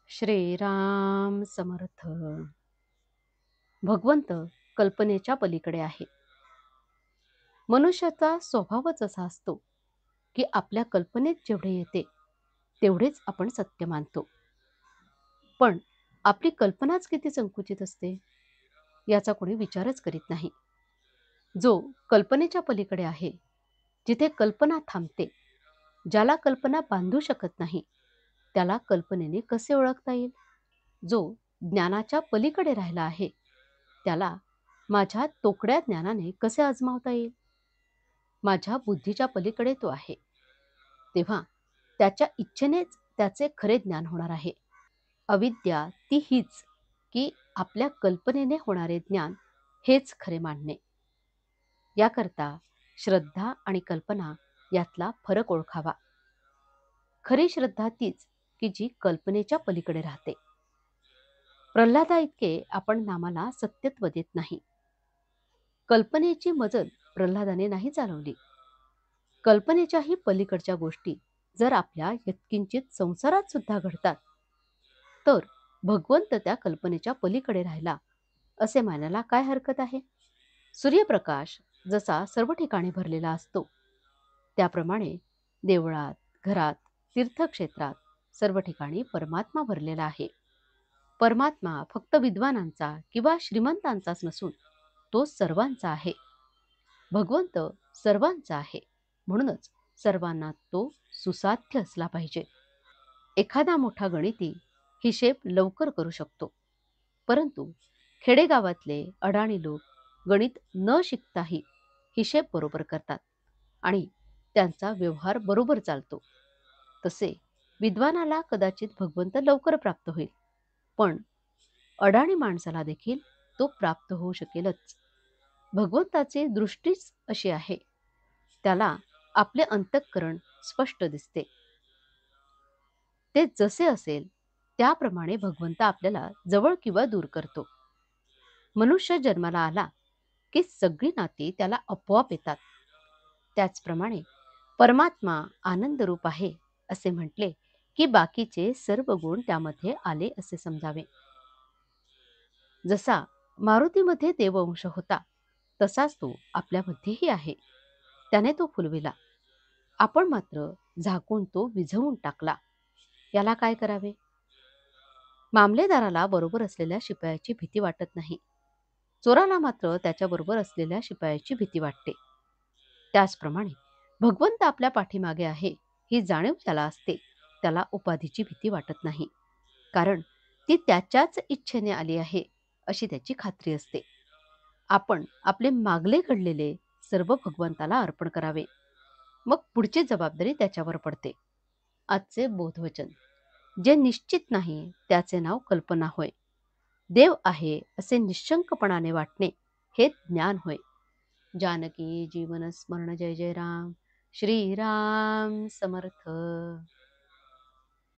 श्रीराम समर्थ. भगवंत कल्पनेच्या पलीकडे आहे. मनुष्याचा स्वभावच असा असतो की आपल्या कल्पनेत जेवढे येते तेवढेच आपण सत्य मानतो. पण आपली कल्पनाच किती संकुचित असते याचा कोणी विचारच करीत नाही. जो कल्पनेच्या पलीकडे आहे, जिथे कल्पना थांबते, ज्याला कल्पना बांधू शकत नाही, त्याला कल्पनेने कसे ओळखता येईल? जो ज्ञानाच्या पलीकडे राहिला आहे, त्याला माझ्या तोकड्या ज्ञानाने कसे आजमावता येईल? माझ्या बुद्धीच्या पलीकडे तो आहे, तेव्हा त्याच्या इच्छेनेच त्याचे खरे ज्ञान होणार आहे. अविद्या ती हीच की आपल्या कल्पनेने होणारे ज्ञान हेच खरे मानणे. याकरता श्रद्धा आणि कल्पना यातला फरक ओळखावा. खरी श्रद्धा तीच की जी कल्पनेच्या पलीकडे राहते. प्रल्हादा इतके आपण नामाला सत्यत्व देत नाही. कल्पनेची मजल प्रल्हादाने नाही चालवली. कल्पनेच्याही पलीकडच्या गोष्टी जर आपल्या यत्किंचित संसारात सुद्धा घडतात, तर भगवंत त्या कल्पनेच्या पलीकडे राहिला असे मानायला काय हरकत आहे? सूर्यप्रकाश जसा सर्व ठिकाणी भरलेला असतो, त्याप्रमाणे देवळात, घरात, तीर्थक्षेत्रात सर्व ठिकाणी परमात्मा भरलेला आहे. परमात्मा फक्त विद्वानांचा किंवा श्रीमंतांचाच नसून तो सर्वांचा आहे. भगवंत सर्वांचा आहे, म्हणूनच सर्वांना तो सुसाध्य असला पाहिजे. एखादा मोठा गणिती हिशेब लवकर करू शकतो, परंतु खेडेगावातले अडाणी लोक गणित न शिकताही हिशेब बरोबर करतात आणि त्यांचा व्यवहार बरोबर चालतो. तसे विद्वानाला कदाचित भगवंत लवकर प्राप्त होईल, पण अडाणी माणसाला देखील तो प्राप्त होऊ शकेलच. भगवंताची दृष्टीच अशी आहे, त्याला आपले अंतःकरण स्पष्ट दिसते. ते जसे असेल त्याप्रमाणे भगवंत आपल्याला जवळ किंवा दूर करतो. मनुष्य जन्माला आला की सगळी नाती त्याला आपोआप येतात. त्याचप्रमाणे परमात्मा आनंद रूप आहे असे म्हटले की बाकीचे सर्व गुण त्यामध्ये आले असे समजावे. जसा मारुतीमध्ये देवअंश होता, तसाच तो आपल्यामध्येही आहे. त्याने तो फुलविला, आपण मात्र झाकून तो विझवून टाकला. याला काय करावे? मामलेदाराला बरोबर असलेल्या शिपायाची भीती वाटत नाही, चोराला मात्र त्याच्याबरोबर असलेल्या शिपायाची भीती वाटते. त्याचप्रमाणे भगवंत आपल्या पाठीमागे आहे ही जाणीव ज्याला असते, त्याला उपाधीची भीती वाटत नाही, कारण ती त्याच्याच इच्छेने आली आहे अशी त्याची खात्री असते. आपण आपले मागले घडलेले सर्व भगवंताला अर्पण करावे, मग पुढची जबाबदारी त्याच्यावर पडते. आजचे बोधवचन: जे निश्चित नाही त्याचे नाव कल्पना होय. देव आहे असे निश्शंकपणाने वाटणे हे ज्ञान होय. जानकी जीवन स्मरण जय जय राम. श्रीराम समर्थ.